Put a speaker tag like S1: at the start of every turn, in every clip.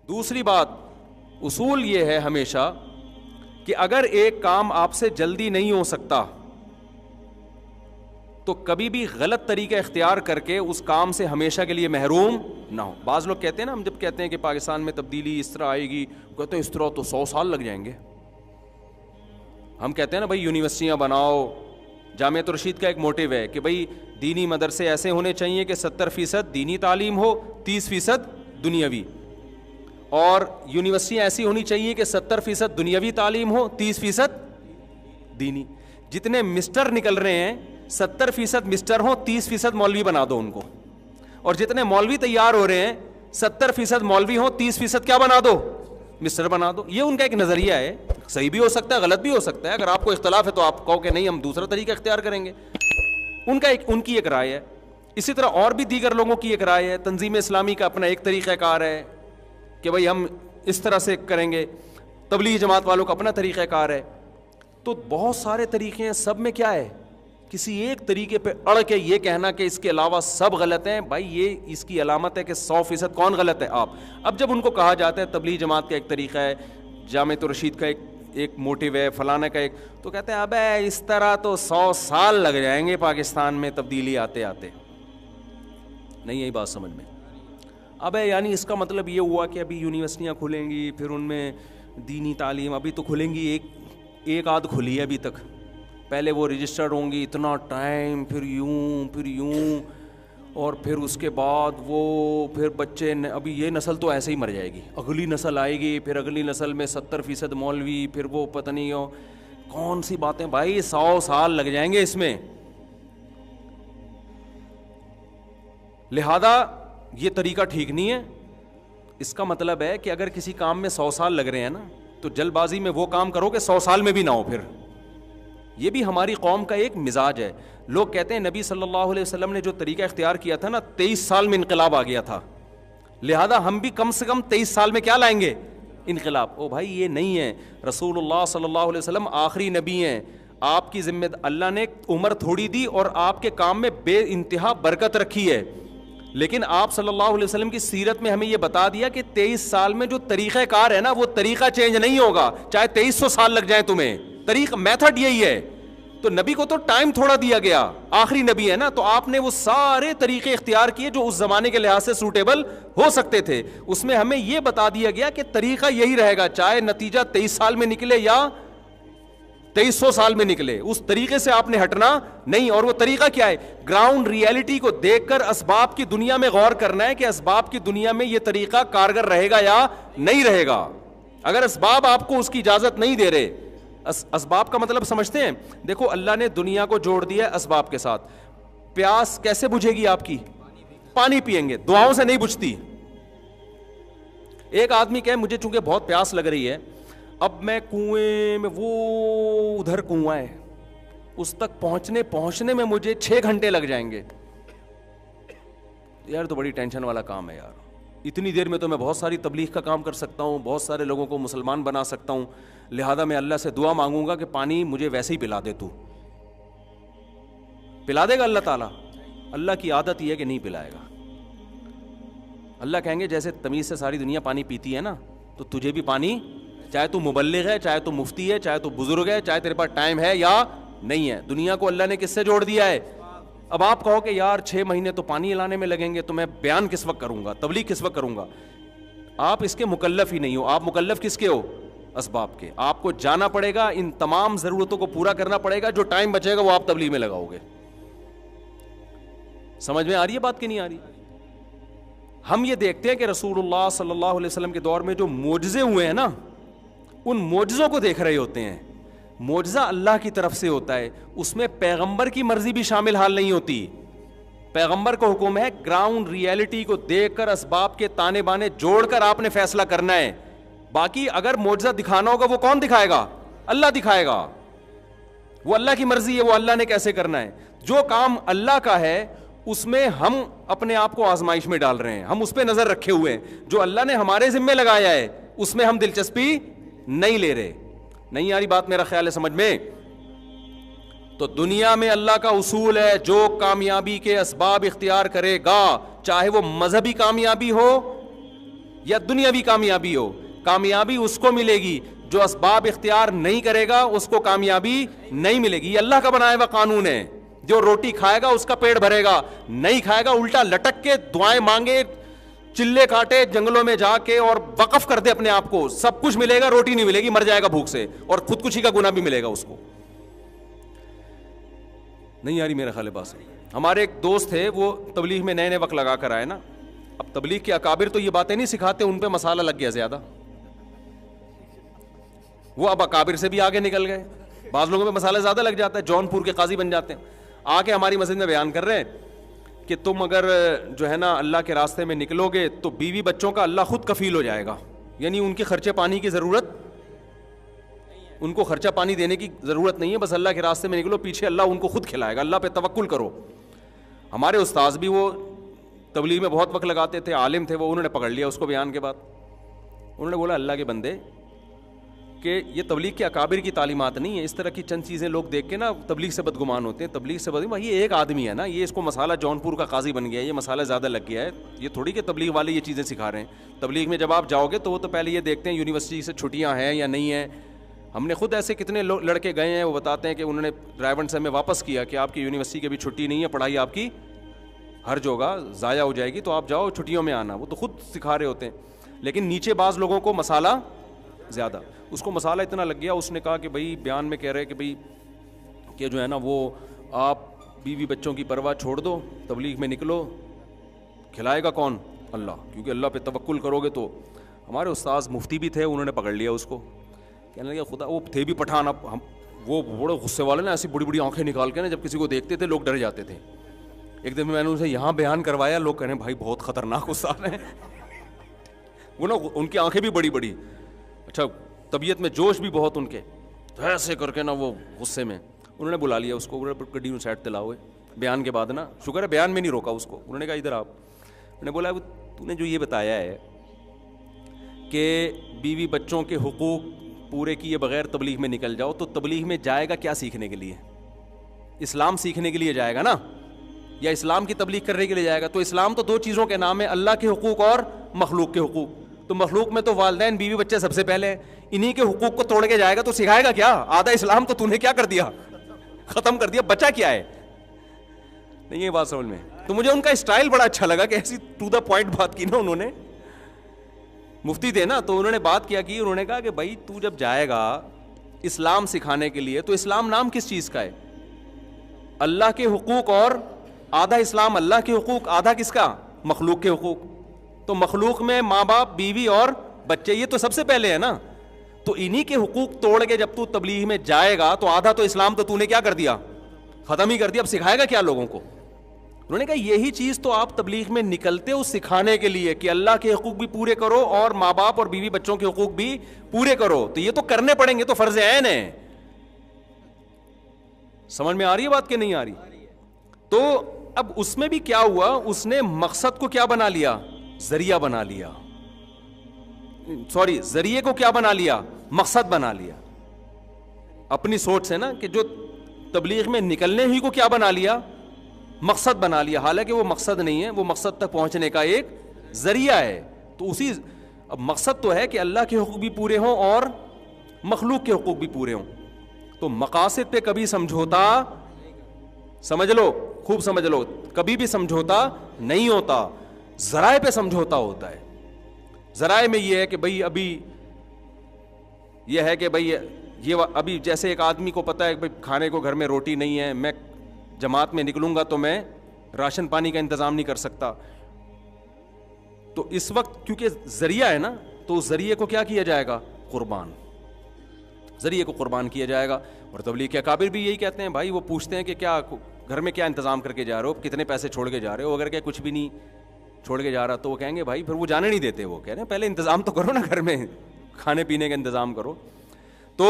S1: دوسری بات اصول یہ ہے ہمیشہ کہ اگر ایک کام آپ سے جلدی نہیں ہو سکتا تو کبھی بھی غلط طریقہ اختیار کر کے اس کام سے ہمیشہ کے لیے محروم نہ ہو. بعض لوگ کہتے ہیں نا, ہم جب کہتے ہیں کہ پاکستان میں تبدیلی اس طرح آئے گی, کہتے ہیں اس طرح تو 100 سال لگ جائیں گے. ہم کہتے ہیں نا بھائی یونیورسٹیاں بناؤ. جامعۃ الرشید کا ایک موٹیو ہے کہ بھائی دینی مدرسے ایسے ہونے چاہیے کہ 70% دینی تعلیم ہو, 30% دنیاوی, اور یونیورسٹیاں ایسی ہونی چاہیے کہ 70% دنیاوی تعلیم ہو, 30% دینی. جتنے مسٹر نکل رہے ہیں 70% مسٹر ہوں, 30% مولوی بنا دو ان کو, اور جتنے مولوی تیار ہو رہے ہیں 70% مولوی ہوں, 30% کیا بنا دو, مسٹر بنا دو. یہ ان کا ایک نظریہ ہے, صحیح بھی ہو سکتا ہے, غلط بھی ہو سکتا ہے. اگر آپ کو اختلاف ہے تو آپ کہو کہ نہیں ہم دوسرا طریقہ اختیار کریں گے. ان کی ایک رائے ہے. اسی طرح اور بھی دیگر لوگوں کی ایک رائے ہے. تنظیم اسلامی کا اپنا ایک طریقہ کار ہے کہ بھائی ہم اس طرح سے کریں گے. تبلیغ جماعت والوں کا اپنا طریقہ کار ہے. تو بہت سارے طریقے ہیں, سب میں کیا ہے, کسی ایک طریقے پہ اڑ کے یہ کہنا کہ اس کے علاوہ سب غلط ہیں, بھائی یہ اس کی علامت ہے کہ 100% کون غلط ہے, آپ. اب جب ان کو کہا جاتا ہے تبلیغ جماعت کا ایک طریقہ ہے, جامعۃ الرشید کا ایک موٹیو ہے, فلانا کا ایک, تو کہتے ہیں ابے اس طرح تو 100 سال لگ جائیں گے پاکستان میں تبدیلی آتے آتے. نہیں یہی بات سمجھ میں. ابے یعنی اس کا مطلب یہ ہوا کہ ابھی یونیورسٹیاں کھلیں گی, پھر ان میں دینی تعلیم ابھی تو کھلیں گی, ایک آدھ کھلی ہے ابھی تک, پہلے وہ رجسٹرڈ ہوں گی, اتنا ٹائم, پھر یوں, اور پھر اس کے بعد وہ پھر بچے, ابھی یہ نسل تو ایسے ہی مر جائے گی, اگلی نسل آئے گی, پھر اگلی نسل میں 70% مولوی, پھر وہ پتہ نہیں ہو کون سی باتیں. بھائی 100 سال لگ جائیں گے اس میں. لہذا یہ طریقہ ٹھیک نہیں ہے. اس کا مطلب ہے کہ اگر کسی کام میں 100 سال لگ رہے ہیں نا, تو جلد بازی میں وہ کام کرو کہ 100 سال میں بھی نہ ہو. پھر یہ بھی ہماری قوم کا ایک مزاج ہے. لوگ کہتے ہیں نبی صلی اللہ علیہ وسلم نے جو طریقہ اختیار کیا تھا نا, 23 سال میں انقلاب آ گیا تھا, لہذا ہم بھی کم سے کم 23 سال میں کیا لائیں گے, انقلاب. او بھائی یہ نہیں ہے. رسول اللہ صلی اللہ علیہ وسلم آخری نبی ہیں, آپ کی ذمہ اللہ نے عمر تھوڑی دی اور آپ کے کام میں بے انتہا برکت رکھی ہے, لیکن آپ صلی اللہ علیہ وسلم کی سیرت میں ہمیں یہ بتا دیا کہ 23 سال میں جو طریقہ کار ہے نا, وہ طریقہ چینج نہیں ہوگا, چاہے 2300 سال لگ جائیں تمہیں. طریقہ میتھڈ یہی ہے. تو نبی کو تو ٹائم تھوڑا دیا گیا, آخری نبی ہے نا, تو آپ نے وہ سارے طریقے اختیار کیے جو اس زمانے کے لحاظ سے سوٹیبل ہو سکتے تھے. اس میں ہمیں یہ بتا دیا گیا کہ طریقہ یہی رہے گا, چاہے نتیجہ 23 سال میں نکلے یا 2300 سال میں نکلے, اس طریقے سے آپ نے ہٹنا نہیں. اور وہ طریقہ کیا ہے, گراؤنڈ ریئلٹی کو دیکھ کر اسباب کی دنیا میں غور کرنا ہے کہ اسباب کی دنیا میں یہ طریقہ کارگر رہے گا یا نہیں رہے گا. اگر اسباب آپ کو اس کی اجازت نہیں دے رہے, اسباب کا مطلب سمجھتے ہیں, دیکھو اللہ نے دنیا کو جوڑ دیا ہے اسباب کے ساتھ. پیاس کیسے بجھے گی آپ کی, پانی پئیں گے, دعاؤں سے نہیں بجھتی. ایک آدمی کہے مجھے چونکہ بہت پیاس لگ رہی ہے, اب میں کنویں میں, وہ ادھر کنواں ہے, اس تک پہنچنے میں مجھے 6 گھنٹے لگ جائیں گے. یار تو بڑی ٹینشن والا کام ہے یار, اتنی دیر میں تو میں بہت ساری تبلیغ کا کام کر سکتا ہوں, بہت سارے لوگوں کو مسلمان بنا سکتا ہوں, لہذا میں اللہ سے دعا مانگوں گا کہ پانی مجھے ویسے ہی پلا دے. تو پلا دے گا اللہ تعالیٰ؟ اللہ کی عادت یہ ہے کہ نہیں پلائے گا. اللہ کہیں گے جیسے تمیز سے ساری دنیا پانی پیتی ہے نا, تو تجھے بھی پانی, چاہے تو مبلغ ہے, چاہے تو مفتی ہے, چاہے تو بزرگ ہے, چاہے تیرے پاس ٹائم ہے یا نہیں ہے, دنیا کو اللہ نے کس سے جوڑ دیا ہے. اب آپ کہو کہ یار 6 مہینے تو پانی لانے میں لگیں گے, تو میں بیان کس وقت کروں گا, تبلیغ کس وقت کروں گا؟ آپ اس کے مکلف ہی نہیں ہو. آپ مکلف کس کے ہو؟ اسباب کے. آپ کو جانا پڑے گا, ان تمام ضرورتوں کو پورا کرنا پڑے گا, جو ٹائم بچے گا وہ آپ تبلیغ میں لگاؤ گے. سمجھ میں آ رہی ہے بات کہ نہیں آ رہی؟ ہم یہ دیکھتے ہیں کہ رسول اللہ صلی اللہ علیہ وسلم کے دور میں جو معجزے ہوئے ہیں نا, ان معجزوں کو دیکھ رہے ہوتے ہیں. معجزہ اللہ کی طرف سے ہوتا ہے, اس میں پیغمبر کی مرضی بھی شامل حال نہیں ہوتی. پیغمبر کو حکم ہے گراؤنڈ ریئلٹی کو دیکھ کر اسباب کے تانے بانے جوڑ کر آپ نے فیصلہ کرنا ہے. باقی اگر معجزہ دکھانا ہوگا وہ کون دکھائے گا؟ اللہ دکھائے گا. وہ اللہ کی مرضی ہے, وہ اللہ نے کیسے کرنا ہے. جو کام اللہ کا ہے اس میں ہم اپنے آپ کو آزمائش میں ڈال رہے ہیں, ہم اس پہ نظر رکھے ہوئے ہیں. جو اللہ نے ہمارے ذمے لگایا ہے اس میں ہم دلچسپی نہیں لے رہے. نہیں آ رہی بات میرا خیال ہے سمجھ میں؟ تو دنیا میں اللہ کا اصول ہے, جو کامیابی کے اسباب اختیار کرے گا, چاہے وہ مذہبی کامیابی ہو یا دنیاوی کامیابی ہو. کامیابی اس کو ملے گی جو اسباب اختیار نہیں کرے گا, اس کو کامیابی نہیں ملے گی. یہ اللہ کا بنایا ہوا قانون ہے. جو روٹی کھائے گا اس کا پیٹ بھرے گا, نہیں کھائے گا الٹا لٹک کے دعائیں مانگے, چلے کاٹے جنگلوں میں جا کے اور وقف کر دے اپنے آپ کو, سب کچھ ملے گا, روٹی نہیں ملے گی, مر جائے گا بھوک سے, اور خودکشی کا گناہ بھی ملے گا اس کو. نہیں آ رہی میرا خیال ہے بات. ہمارے ایک دوست تھے, وہ تبلیغ میں نئے نئے وقت لگا کر آئے نا. اب تبلیغ کے اکابر تو یہ باتیں نہیں سکھاتے, ان پہ مسالہ لگ گیا زیادہ, وہ اب اکابر سے بھی آگے نکل گئے. بعض لوگوں پہ مسالہ زیادہ لگ جاتا ہے, جون پور کے قاضی بن جاتے ہیں. آ کے ہماری مسجد میں بیان کر رہے ہیں کہ تم اگر جو ہے نا اللہ کے راستے میں نکلو گے تو بیوی بچوں کا اللہ خود کفیل ہو جائے گا. یعنی ان کے خرچے پانی کی ضرورت, ان کو خرچہ پانی دینے کی ضرورت نہیں ہے, بس اللہ کے راستے میں نکلو, پیچھے اللہ ان کو خود کھلائے گا, اللہ پہ توکل کرو. ہمارے استاذ بھی وہ تبلیغ میں بہت وقت لگاتے تھے, عالم تھے وہ, انہوں نے پکڑ لیا اس کو بیان کے بعد. انہوں نے بولا اللہ کے بندے کہ یہ تبلیغ کے اکابر کی تعلیمات نہیں ہے, اس طرح کی چند چیزیں لوگ دیکھ کے نا تبلیغ سے بدگمان ہوتے ہیں. تبلیغ سے بدگمان, یہ ایک آدمی ہے نا, یہ اس کو مسالہ جون پور کا قاضی بن گیا ہے, یہ مسالہ زیادہ لگ گیا ہے, یہ تھوڑی کہ تبلیغ والے یہ چیزیں سکھا رہے ہیں. تبلیغ میں جب آپ جاؤ گے تو وہ تو پہلے یہ دیکھتے ہیں یونیورسٹی سے چھٹیاں ہیں یا نہیں ہیں. ہم نے خود ایسے کتنے لڑکے گئے ہیں, وہ بتاتے ہیں کہ انہوں نے ڈرائیور سے ہمیں واپس کیا کہ آپ کی یونیورسٹی کی بھی چھٹی نہیں ہے, پڑھائی آپ کی ہر جگہ ضائع ہو جائے گی, تو آپ جاؤ چھٹیوں میں آنا. وہ تو خود سکھا رہے ہوتے ہیں, لیکن نیچے بعض لوگوں کو مسالہ زیادہ, اس کو مسالہ اتنا لگ گیا. اس نے کہا کہ بھائی بیان میں کہہ رہے کہ بھائی کہ جو ہے نا وہ آپ بیوی بچوں کی پرواہ چھوڑ دو, تبلیغ میں نکلو, کھلائے گا کون؟ اللہ, کیونکہ اللہ پہ توکل کرو گے تو. ہمارے استاذ مفتی بھی تھے, انہوں نے پکڑ لیا اس کو, کہنے لگا خدا, وہ تھے بھی پٹھان, اب ہم وہ بڑے غصے والے نا, ایسی بڑی بڑی آنکھیں نکال کے نا جب کسی کو دیکھتے تھے لوگ ڈر جاتے تھے. ایک دن میں نے ان سے یہاں بیان کروایا, لوگ کہنے بھائی بہت خطرناک استاد ہیں. وہ نا ان کی آنکھیں بھی بڑی بڑی, اچھا طبیعت میں جوش بھی بہت ان کے, تو ایسے کر کے نا وہ غصے میں انہوں نے بلا لیا اس کو, گڈی میں سائڈ دلا ہوئے بیان کے بعد نا, شکر ہے بیان میں نہیں روکا اس کو. انہوں نے کہا ادھر آپ, انہوں نے بولا تو نے جو یہ بتایا ہے کہ بیوی بچوں کے حقوق پورے کیے بغیر تبلیغ میں نکل جاؤ, تو تبلیغ میں جائے گا کیا سیکھنے کے لیے؟ اسلام سیکھنے کے لیے جائے گا نا, یا اسلام کی تبلیغ کرنے کے لیے جائے گا؟ تو اسلام تو دو چیزوں کے نام ہے, اللہ کے حقوق اور مخلوق کے حقوق. تو مخلوق میں تو والدین بیوی بچے سب سے پہلے ہیں, انہی کے حقوق کو توڑ کے جائے گا تو سکھائے گا کیا؟ آدھا اسلام تو تو نے کیا کر دیا, ختم کر دیا, بچا کیا ہے؟ نہیں یہ بات سمجھ میں. تو مجھے ان کا اسٹائل بڑا اچھا لگا کہ ایسی ٹو دا پوائنٹ بات کی نا انہوں نے. مفتی تھے نا, تو انہوں نے بات کیا کہ انہوں نے کہا کہ بھائی تو جب جائے گا اسلام سکھانے کے لیے, تو اسلام نام کس چیز کا ہے؟ اللہ کے حقوق, اور آدھا اسلام اللہ کے حقوق, آدھا کس کا؟ مخلوق کے حقوق. تو مخلوق میں ماں باپ, بیوی اور بچے, یہ تو سب سے پہلے ہے نا. تو انہی کے حقوق توڑ کے جب تو تبلیغ میں جائے گا تو آدھا تو اسلام تو نے کیا کر دیا, ختم ہی کر دیا. اب سکھائے گا کیا لوگوں کو؟ انہوں نے کہا یہی چیز تو آپ تبلیغ میں نکلتے ہو سکھانے کے لیے کہ اللہ کے حقوق بھی پورے کرو اور ماں باپ اور بیوی بچوں کے حقوق بھی پورے کرو. تو یہ تو کرنے پڑیں گے, تو فرض عین ہے. سمجھ میں آ رہی ہے بات کہ نہیں آ رہی؟ تو اب اس میں بھی کیا ہوا, اس نے مقصد کو کیا بنا لیا, ذریعہ بنا لیا. سوری, ذریعے کو کیا بنا لیا, مقصد بنا لیا. اپنی سوچ سے نا, کہ جو تبلیغ میں نکلنے ہی کو کیا بنا لیا, مقصد بنا لیا. حالانکہ وہ مقصد نہیں ہے, وہ مقصد تک پہنچنے کا ایک ذریعہ ہے. تو اسی, اب مقصد تو ہے کہ اللہ کے حقوق بھی پورے ہوں اور مخلوق کے حقوق بھی پورے ہوں. تو مقاصد پہ کبھی سمجھوتا, سمجھ لو, خوب سمجھ لو, کبھی بھی سمجھوتا نہیں ہوتا, ذرائع پہ سمجھوتا ہوتا ہے. ذرائع میں یہ ہے کہ بھئی ابھی یہ ہے کہ بھئی یہ ابھی جیسے ایک آدمی کو پتہ ہے کہ کھانے کو گھر میں روٹی نہیں ہے, میں جماعت میں نکلوں گا تو میں راشن پانی کا انتظام نہیں کر سکتا. تو اس وقت کیونکہ ذریعہ ہے نا, تو اس ذریعے کو کیا کیا جائے گا, قربان, ذریعے کو قربان کیا جائے گا. اور تبلیغ کے اکابر بھی یہی کہتے ہیں بھائی, وہ پوچھتے ہیں کہ کیا گھر میں کیا انتظام کر کے جا رہے ہو, کتنے پیسے چھوڑ کے جا رہے ہو, اگر کہ کچھ بھی نہیں چھوڑ کے جا رہا تو وہ کہیں گے بھائی پھر وہ جانے نہیں دیتے. وہ کہہ رہے ہیں پہلے انتظام تو کرو نا, گھر میں کھانے پینے کا انتظام کرو. تو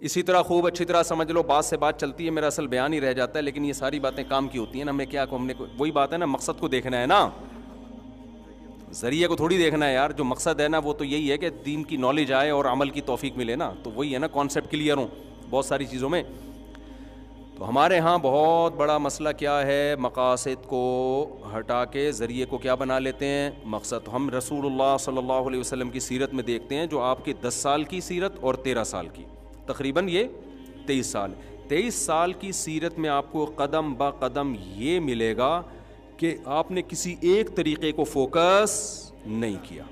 S1: اسی طرح خوب اچھی طرح سمجھ لو, بات سے بات چلتی ہے, میرا اصل بیان ہی رہ جاتا ہے, لیکن یہ ساری باتیں کام کی ہوتی ہیں نا. ہمیں کیا, ہم نے وہی بات ہے نا, مقصد کو دیکھنا ہے نا, ذریعے کو تھوڑی دیکھنا ہے یار. جو مقصد ہے نا وہ تو یہی ہے کہ دین کی نالج آئے اور عمل کی توفیق ملے نا. تو وہی ہے نا, کانسیپٹ کلیئر ہوں بہت ساری چیزوں میں. تو ہمارے ہاں بہت بڑا مسئلہ کیا ہے, مقاصد کو ہٹا کے ذریعے کو کیا بنا لیتے ہیں, مقصد. ہم رسول اللہ صلی اللہ علیہ وسلم کی سیرت میں دیکھتے ہیں, جو آپ کی 10 سال کی سیرت اور 13 سال کی, تقریباً یہ 23 سال, 23 سال کی سیرت میں آپ کو قدم با قدم یہ ملے گا کہ آپ نے کسی ایک طریقے کو فوکس نہیں کیا.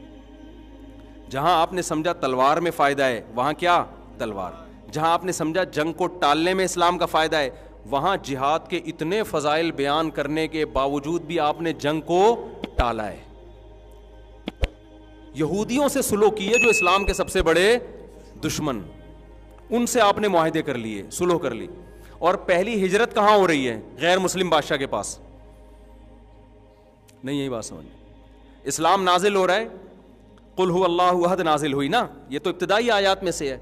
S1: جہاں آپ نے سمجھا تلوار میں فائدہ ہے وہاں کیا تلوار, جہاں آپ نے سمجھا جنگ کو ٹالنے میں اسلام کا فائدہ ہے وہاں جہاد کے اتنے فضائل بیان کرنے کے باوجود بھی آپ نے جنگ کو ٹالا ہے. یہودیوں سے سلوک کیے جو اسلام کے سب سے بڑے دشمن, ان سے آپ نے معاہدے کر لیے, سلوک کر لی. اور پہلی ہجرت کہاں ہو رہی ہے, غیر مسلم بادشاہ کے پاس. نہیں یہی بات سمجھ, اسلام نازل ہو رہا ہے, قل هو اللہ احد نازل ہوئی نا, یہ تو ابتدائی آیات میں سے ہے.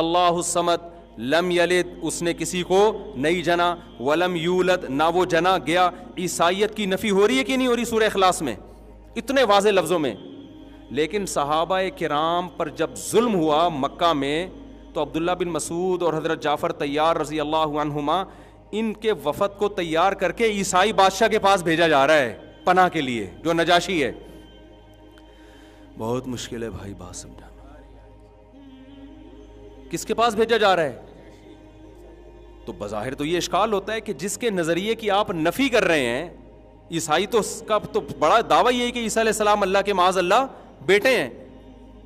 S1: اللہ الصمد لم یلد, اس نے کسی کو نہیں جنا, ولم یولد, نہ وہ جنا گیا. عیسائیت کی نفی ہو رہی ہے کہ نہیں ہو رہی سورہ اخلاص میں اتنے واضح لفظوں میں. لیکن صحابہ کرام پر جب ظلم ہوا مکہ میں تو عبداللہ بن مسعود اور حضرت جعفر طیار رضی اللہ عنہما, ان کے وفد کو تیار کر کے عیسائی بادشاہ کے پاس بھیجا جا رہا ہے پناہ کے لیے, جو نجاشی ہے. بہت مشکل ہے بھائی بات سمجھانا. کس کے پاس بھیجا جا رہا ہے؟ تو بظاہر تو یہ اشکال ہوتا ہے کہ جس کے نظریے کی آپ نفی کر رہے ہیں, عیسائی تو اس کا تو بڑا دعویٰ یہ ہے کہ عیسیٰ علیہ السلام اللہ کے معاذ اللہ بیٹے ہیں,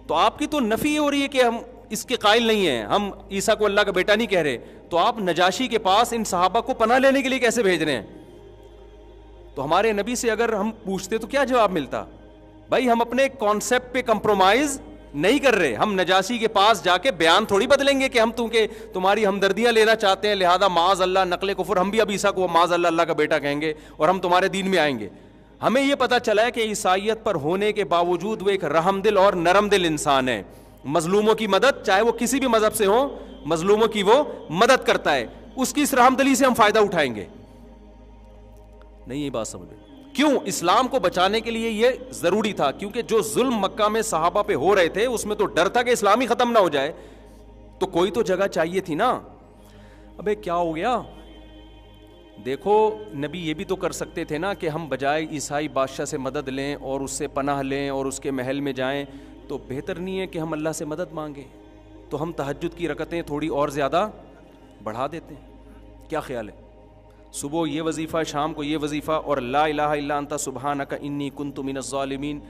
S1: تو آپ کی تو نفی ہو رہی ہے کہ ہم اس کے قائل نہیں ہیں, ہم عیسیٰ کو اللہ کا بیٹا نہیں کہہ رہے, تو آپ نجاشی کے پاس ان صحابہ کو پناہ لینے کے لیے کیسے بھیج رہے ہیں؟ تو ہمارے نبی سے اگر ہم پوچھتے تو کیا جواب ملتا؟ بھائی ہم اپنے کانسیپٹ پہ کمپرومائز نہیں کر رہے, ہم نجاشی کے پاس جا کے بیان تھوڑی بدلیں گے کہ ہم تمہاری ہمدردیاں لینا چاہتے ہیں, لہذا معاذ اللہ نقل کفر, ہم بھی اب عیسیٰ کو معاذ اللہ کا بیٹا کہیں گے اور ہم تمہارے دین میں آئیں گے. ہمیں یہ پتہ چلا ہے کہ عیسائیت پر ہونے کے باوجود وہ ایک رحم دل اور نرم دل انسان ہے. مظلوموں کی مدد, چاہے وہ کسی بھی مذہب سے ہوں, مظلوموں کی وہ مدد کرتا ہے, اس کی اس رحم دلی سے ہم فائدہ اٹھائیں گے. نہیں یہ بات سمجھے کیوں اسلام کو بچانے کے لیے یہ ضروری تھا, کیونکہ جو ظلم مکہ میں صحابہ پہ ہو رہے تھے اس میں تو ڈر تھا کہ اسلام ہی ختم نہ ہو جائے, تو کوئی تو جگہ چاہیے تھی نا. ابے کیا ہو گیا, دیکھو نبی یہ بھی تو کر سکتے تھے نا کہ ہم بجائے عیسائی بادشاہ سے مدد لیں اور اس سے پناہ لیں اور اس کے محل میں جائیں, تو بہتر نہیں ہے کہ ہم اللہ سے مدد مانگیں, تو ہم تہجد کی رکعتیں تھوڑی اور زیادہ بڑھا دیتے ہیں. کیا خیال ہے, صبح یہ وظیفہ, شام کو یہ وظیفہ, اور لا الہ الا انت سبحانک انی کنت من الظالمین,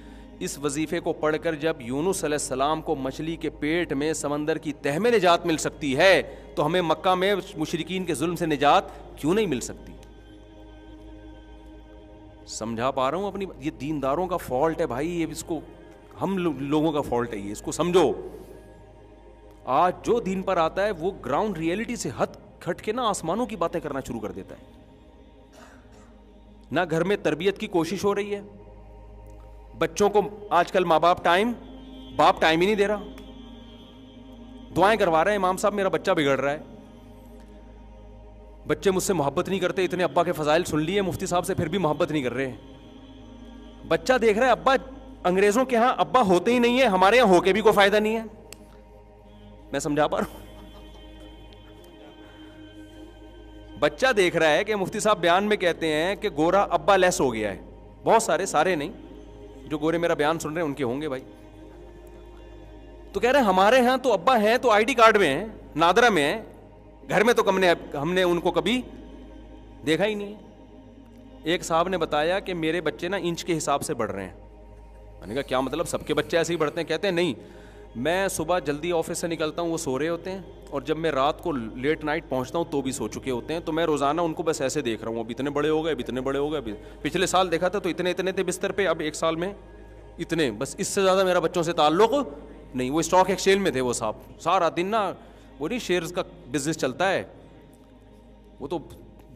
S1: اس وظیفے کو پڑھ کر جب یونس علیہ السلام کو مچھلی کے پیٹ میں سمندر کی تہ میں نجات مل سکتی ہے, تو ہمیں مکہ میں مشرکین کے ظلم سے نجات کیوں نہیں مل سکتی؟ سمجھا پا رہا ہوں اپنی, یہ دینداروں کا فالٹ ہے بھائی, یہ اس کو ہم لوگوں کا فالٹ ہے, یہ اس کو سمجھو. آج جو دین پر آتا ہے وہ گراؤنڈ ریئلٹی سے ہٹ کے نا آسمانوں کی باتیں کرنا شروع کر دیتا ہے. نہ گھر میں تربیت کی کوشش ہو رہی ہے, بچوں کو آج کل ماں باپ ٹائم ہی نہیں دے رہا, دعائیں کروا رہے ہیں امام صاحب میرا بچہ بگڑ رہا ہے, بچے مجھ سے محبت نہیں کرتے, اتنے ابا کے فضائل سن لیے مفتی صاحب سے پھر بھی محبت نہیں کر رہے. بچہ دیکھ رہا ہے ابا, انگریزوں کے ہاں ابا ہوتے ہی نہیں ہے, ہمارے یہاں ہو کے بھی کوئی فائدہ نہیں ہے. میں سمجھا پا رہا ہوں, بچہ دیکھ رہا ہے کہ مفتی صاحب بیان میں کہتے ہیں کہ گورا ابا لیس ہو گیا ہے. بہت سارے نہیں, جو گورے میرا بیان سن رہے ہیں ان کے ہوں گے بھائی. تو کہہ رہے ہیں ہمارے ہاں تو ابا ہیں تو آئی ڈی کارڈ میں ہیں, نادرا میں ہیں, گھر میں تو ہم نے ان کو کبھی دیکھا ہی نہیں. ایک صاحب نے بتایا کہ میرے بچے نا انچ کے حساب سے بڑھ رہے ہیں. میں نے کہا کیا مطلب, سب کے بچے ایسے ہی بڑھتے ہیں؟ کہتے ہیں نہیں, میں صبح جلدی آفس سے نکلتا ہوں وہ سو رہے ہوتے ہیں, اور جب میں رات کو لیٹ نائٹ پہنچتا ہوں تو بھی سو چکے ہوتے ہیں, تو میں روزانہ ان کو بس ایسے دیکھ رہا ہوں, اب اتنے بڑے ہو گئے, اب اتنے بڑے ہو گئے. پچھلے سال دیکھا تھا تو اتنے تھے بستر پہ, اب ایک سال میں اتنے, بس اس سے زیادہ میرا بچوں سے تعلق نہیں. وہ اسٹاک ایکسچینج میں تھے وہ صاحب, سارا دن نا وہ نہیں شیئرز کا بزنس چلتا ہے, وہ تو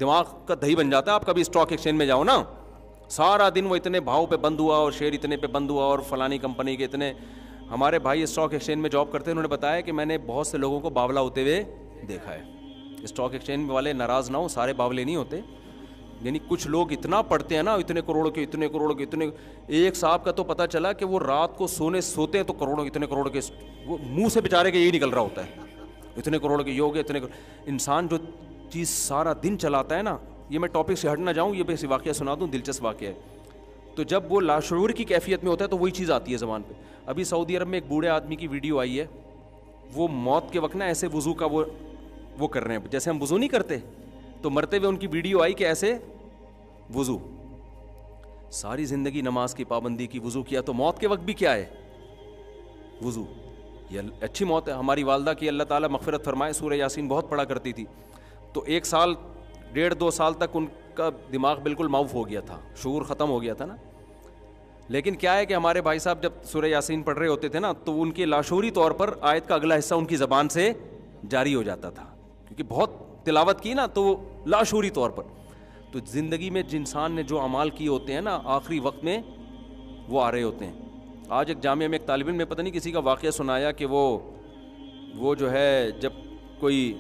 S1: دماغ کا دہی بن جاتا ہے. آپ کبھی اسٹاک ایکسچینج میں جاؤ نا, سارا دن وہ اتنے بھاؤ پہ بند ہوا اور شیئر اتنے پہ بند ہوا اور فلانی کمپنی کے اتنے. ہمارے بھائی اسٹاک ایکسچینج میں جاب کرتے ہیں, انہوں نے بتایا کہ میں نے بہت سے لوگوں کو باولا ہوتے ہوئے دیکھا ہے. اسٹاک ایکسچینج والے ناراض نہ ہو, سارے باولے نہیں ہوتے, یعنی کچھ لوگ اتنا پڑھتے ہیں نا, اتنے کروڑ کے اتنے. ایک صاحب کا تو پتہ چلا کہ وہ رات کو سوتے ہیں تو اتنے کروڑ کے, وہ منہ سے بیچارے کے یہی نکل رہا ہوتا ہے, اتنے کروڑ کے یہ ہو گئے, اتنے انسان جو چیز سارا دن چلاتا ہے نا, یہ میں ٹاپک سے ہٹ نہ جاؤں, یہ بس واقعہ سنا دوں, دلچسپ واقعہ ہے. تو جب وہ لاشعور کی کیفیت میں ہوتا ہے تو وہی چیز آتی ہے زبان پہ. ابھی سعودی عرب میں ایک بوڑھے آدمی کی ویڈیو آئی ہے, وہ موت کے وقت نا ایسے وضو کا وہ کر رہے ہیں, جیسے ہم وضو نہیں کرتے, تو مرتے ہوئے ان کی ویڈیو آئی کہ ایسے وضو, ساری زندگی نماز کی پابندی کی, وضو کیا, تو موت کے وقت بھی کیا ہے, وضو. یہ اچھی موت ہے. ہماری والدہ کی اللہ تعالیٰ مغفرت فرمائے, سورہ یاسین بہت پڑھا کرتی تھی, تو 1 سال 1.5-2 سال تک ان کا دماغ بالکل معاف ہو گیا تھا, شعور ختم ہو گیا تھا نا. لیکن کیا ہے کہ ہمارے بھائی صاحب جب سورہ یاسین پڑھ رہے ہوتے تھے نا, تو ان کے لاشعوری طور پر آیت کا اگلا حصہ ان کی زبان سے جاری ہو جاتا تھا, کیونکہ بہت تلاوت کی نا, تو لاشعوری طور پر. تو زندگی میں انسان نے جو اعمال کیے ہوتے ہیں نا, آخری وقت میں وہ آ رہے ہوتے ہیں. آج ایک جامعہ میں ایک طالب علم نے پتہ نہیں کسی کا واقعہ سنایا کہ وہ جو ہے جب کوئی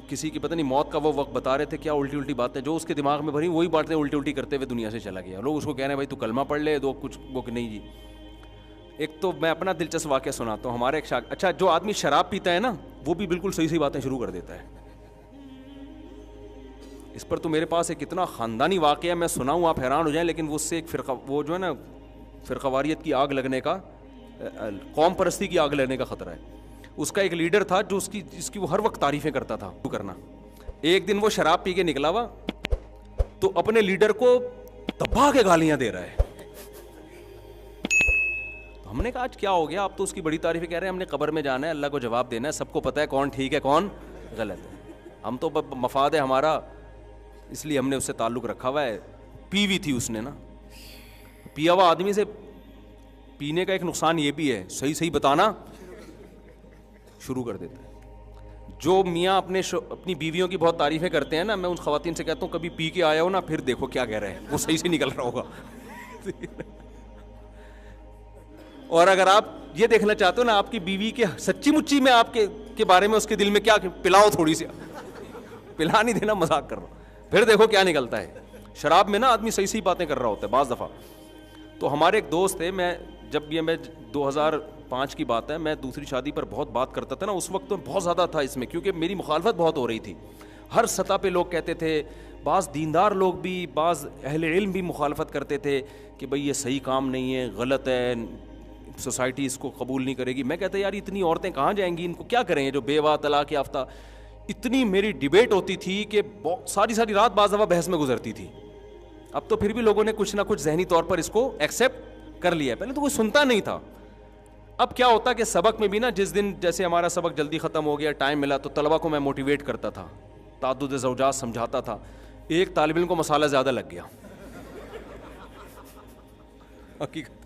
S1: کسی کی پتہ نہیں موت کا وہ وقت بتا رہے تھے, کیا الٹی باتیں جو اس کے دماغ میں بھری وہی باتیں الٹی کرتے ہوئے دنیا سے چلا گیا. لوگ اس کو کہہ رہے ہیں بھائی تو کلمہ پڑھ لے, دو کچھ وہ نہیں جی. ایک تو میں اپنا دلچسپ واقعہ سناتا ہوں. ہمارے ایک اچھا جو آدمی شراب پیتا ہے نا, وہ بھی بالکل صحیح باتیں شروع کر دیتا ہے. اس پر تو میرے پاس ایک اتنا خاندانی واقعہ میں سناؤں آپ حیران ہو جائیں, لیکن وہ اس سے ایک فرقہ وہ جو ہے نا فرقہ واریت کی آگ لگنے کا, قوم پرستی کی آگ لگنے کا خطرہ ہے. اس کا ایک لیڈر تھا جو جس کی وہ ہر وقت تعریفیں کرتا تھا کرنا. ایک دن وہ شراب پی کے نکلا ہوا, تو اپنے لیڈر کو دبا کے گالیاں دے رہا ہے. تو ہم نے کہا آج کیا ہو گیا, آپ تو اس کی بڑی تعریفیں کہہ رہے ہیں, ہم نے قبر میں جانا ہے, اللہ کو جواب دینا ہے, سب کو پتہ ہے کون ٹھیک ہے کون غلط ہے, ہم تو مفاد ہے ہمارا, اس لیے ہم نے اس سے تعلق رکھا ہوا ہے. پی ہوئی تھی اس نے نا. پیا ہوا آدمی سے پینے کا ایک نقصان یہ بھی ہے, صحیح بتانا شروع کر دیتا ہے. جو میاں اپنی بیویوں کی بہت تعریفیں کرتے ہیں نا, میں ان خواتین سے کہتا ہوں کبھی پی کے آیا ہو نا, پھر دیکھو کیا کہہ رہے ہیں, وہ صحیح سے نکل رہا ہوگا. اور اگر آپ یہ دیکھنا چاہتے ہو نا آپ کی بیوی کے سچی مچی میں آپ کے بارے میں اس کے دل میں کیا, پلاؤ تھوڑی سی, پلا نہیں دینا, مذاق کر رہا ہوں, پھر دیکھو کیا نکلتا ہے. شراب میں نا آدمی صحیح باتیں کر رہا ہوتا ہے بعض دفعہ. تو ہمارے ایک دوست تھے, میں 2005 کی بات ہے, میں دوسری شادی پر بہت بات کرتا تھا نا, اس وقت تو بہت زیادہ تھا اس میں, کیونکہ میری مخالفت بہت ہو رہی تھی. ہر سطح پہ لوگ کہتے تھے, بعض دیندار لوگ بھی, بعض اہل علم بھی مخالفت کرتے تھے کہ بھئی یہ صحیح کام نہیں ہے, غلط ہے, سوسائٹی اس کو قبول نہیں کرے گی. میں کہتا یار اتنی عورتیں کہاں جائیں گی, ان کو کیا کریں جو بیوہ طلاق یافتہ. اتنی میری ڈیبیٹ ہوتی تھی کہ ساری رات بعض دفعہ بحث میں گزرتی تھی. اب تو پھر بھی لوگوں نے کچھ نہ کچھ ذہنی طور پر اس کو ایکسیپٹ کر لیا ہے, پہلے تو کوئی سنتا نہیں تھا. اب کیا ہوتا کہ سبق میں بھی نا, جس دن جیسے ہمارا سبق جلدی ختم ہو گیا, ٹائم ملا, تو طلبہ کو میں موٹیویٹ کرتا تھا, تعدد زوجات سمجھاتا تھا. ایک طالب علم کو مسئلہ زیادہ لگ گیا, حقیقت.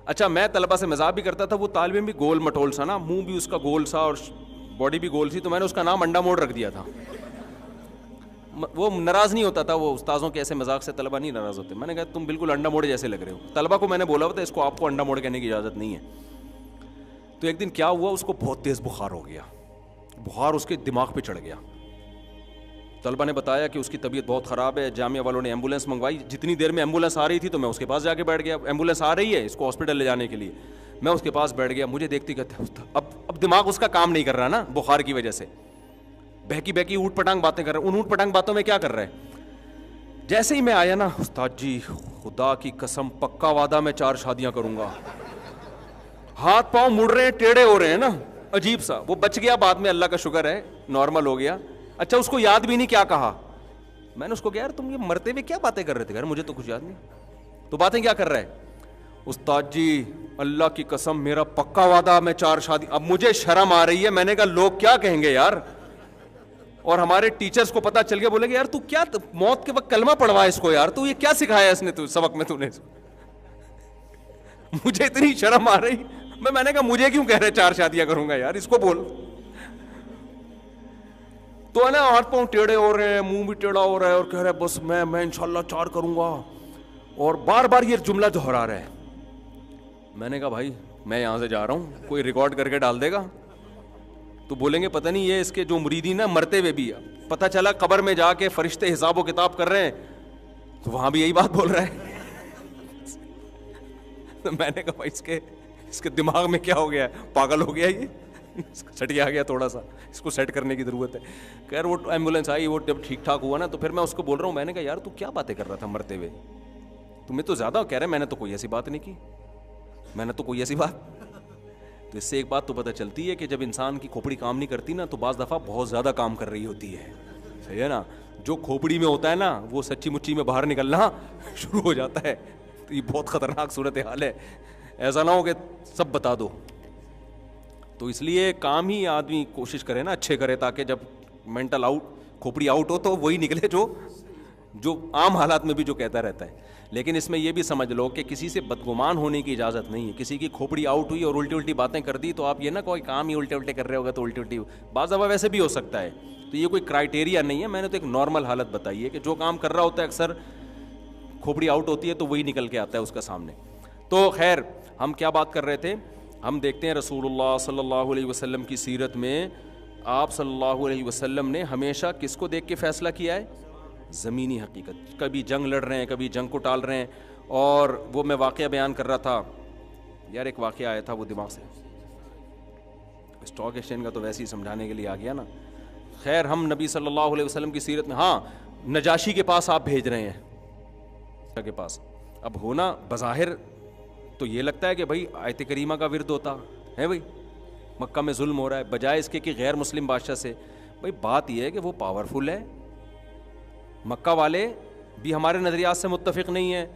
S1: اچھا میں طلبہ سے مزاح بھی کرتا تھا, وہ طالب علم بھی گول مٹول سا نا, منہ بھی اس کا گول سا اور باڈی بھی گول سی, تو میں نے اس کا نام انڈا موڑ رکھ دیا تھا. وہ ناراض نہیں ہوتا تھا, وہ استاذوں کے ایسے مذاق سے طلبہ نہیں ناراض ہوتے. میں نے کہا تم بالکل انڈا موڑے جیسے لگ رہے ہو. طلبہ کو میں نے بولا ہوتا اس کو, آپ کو انڈا موڑ کہنے کی اجازت نہیں ہے. تو ایک دن کیا ہوا, اس کو بہت تیز بخار ہو گیا, بخار اس کے دماغ پہ چڑھ گیا. طلبہ نے بتایا کہ اس کی طبیعت بہت خراب ہے. جامعہ والوں نے ایمبولینس منگوائی. جتنی دیر میں ایمبولینس آ رہی تھی تو میں اس کے پاس جا کے بیٹھ گیا. ایمبولینس آ رہی ہے اس کو ہاسپٹل لے جانے کے لیے, میں اس کے پاس بیٹھ گیا. مجھے دیکھتی کہتے اب دماغ اس کا کام نہیں کر رہا نا بخار کی وجہ سے, بہکی اوٹ پٹانگ باتیں کر رہا ہے. ان اوٹ پٹانگ باتوں میں کیا کر رہا ہے, جیسے ہی میں آیا نا, استاد جی خدا کی قسم پکا وعدہ میں 4 شادیاں کروں گا. ہاتھ پاؤں مڑ رہے ہیں, ٹیڑھے ہو رہے ہیں نا, عجیب سا. وہ بچ گیا بعد میں, اللہ کا شکر ہے, نارمل ہو گیا. اچھا اس کو یاد بھی نہیں کیا کہا. میں نے اس کو کہا یار تم یہ مرتے ہوئے کیا باتیں کر رہے تھے, مجھے تو کچھ یاد نہیں. تو باتیں کیا کر رہے, استاد جی اللہ کی قسم میرا پکا وعدہ میں 4 شادی. اب مجھے شرم آ رہی ہے, میں نے کہا لوگ کیا کہیں گے یار. اور ہمارے ٹیچرز کو پتا چل گیا, بولے گے یار تو کیا موت کے وقت کلمہ پڑھوا اس کو یار, تو یہ کیا سکھایا اس نے تو سبق میں تو نے. مجھے اتنی شرم آ رہی, میں نے کہا مجھے کیوں کہہ رہے 4 شادیاں کروں گا یار, اس کو بول. تو ہے نا ہاتھ پاؤں ٹیڑھے ہو رہے ہیں, منہ بھی ٹیڑھا ہو رہا ہے, اور کہہ رہے بس میں انشاءاللہ 4 کروں گا, اور بار بار یہ جملہ دہرا رہا ہے. میں نے کہا بھائی میں یہاں سے جا رہا ہوں, کوئی ریکارڈ کر کے ڈال دے گا تو بولیں گے پتہ نہیں یہ اس کے جو مریدین نا مرتے ہوئے بھی, پتہ چلا قبر میں جا کے فرشتے حساب و کتاب کر رہے ہیں تو وہاں بھی یہی بات بول رہا ہے. تو میں نے کہا بھائی اس کے دماغ میں کیا ہو گیا ہے, پاگل ہو گیا یہ. سٹ گیا تھوڑا سا, اس کو سیٹ کرنے کی ضرورت ہے. خیر وہ ایمبولینس آئی, وہ جب ٹھیک ٹھاک ہوا نا تو پھر میں اس کو بول رہا ہوں, میں نے کہا یار تو کیا باتیں کر رہا تھا مرتے ہوئے, تمہیں تو زیادہ کہہ رہے, میں نے تو کوئی ایسی بات نہیں کی, میں نے تو کوئی ایسی بات. تو اس سے ایک بات تو پتہ چلتی ہے کہ جب انسان کی کھوپڑی کام نہیں کرتی نا تو بعض دفعہ بہت زیادہ کام کر رہی ہوتی ہے, صحیح ہے نا. جو کھوپڑی میں ہوتا ہے نا وہ سچی مچی میں باہر نکلنا شروع ہو جاتا ہے. تو یہ بہت خطرناک صورت حال ہے, ایسا نہ ہو کہ سب بتا دو. تو اس لیے کام ہی آدمی کوشش کرے نا اچھے کرے, تاکہ جب مینٹل آؤٹ کھوپڑی آؤٹ ہو تو وہی نکلے جو عام حالات میں بھی جو کہتا رہتا ہے. لیکن اس میں یہ بھی سمجھ لو کہ کسی سے بدگمان ہونے کی اجازت نہیں ہے. کسی کی کھوپڑی آؤٹ ہوئی اور الٹی الٹی باتیں کر دی تو آپ یہ نہ کوئی کام ہی الٹے الٹے کر رہے ہوگا تو الٹی الٹی, بعض دفعہ ویسے بھی ہو سکتا ہے. تو یہ کوئی کرائٹیریا نہیں ہے, میں نے تو ایک نارمل حالت بتائی ہے کہ جو کام کر رہا ہوتا ہے اکثر کھوپڑی آؤٹ ہوتی ہے تو وہی نکل کے آتا ہے اس کا سامنے. تو خیر ہم کیا بات کر رہے تھے, ہم دیکھتے ہیں رسول اللہ صلی اللہ علیہ وسلم کی سیرت میں آپ صلی اللہ علیہ وسلم نے ہمیشہ کس کو دیکھ کے فیصلہ کیا ہے, زمینی حقیقت. کبھی جنگ لڑ رہے ہیں, کبھی جنگ کو ٹال رہے ہیں. اور وہ میں واقعہ بیان کر رہا تھا یار, ایک واقعہ آیا تھا وہ دماغ سے, اسٹاک ایکسچینج کا تو ویسے ہی سمجھانے کے لیے آ گیا نا. خیر ہم نبی صلی اللہ علیہ وسلم کی سیرت میں, ہاں نجاشی کے پاس آپ بھیج رہے ہیں کے پاس. اب ہونا بظاہر تو یہ لگتا ہے کہ بھائی آیت کریمہ کا ورد ہوتا ہے, بھائی مکہ میں ظلم ہو رہا ہے, بجائے اس کے کہ غیر مسلم بادشاہ سے. بھائی بات یہ ہے کہ وہ پاورفل ہے, مکہ والے بھی ہمارے نظریات سے متفق نہیں ہیں,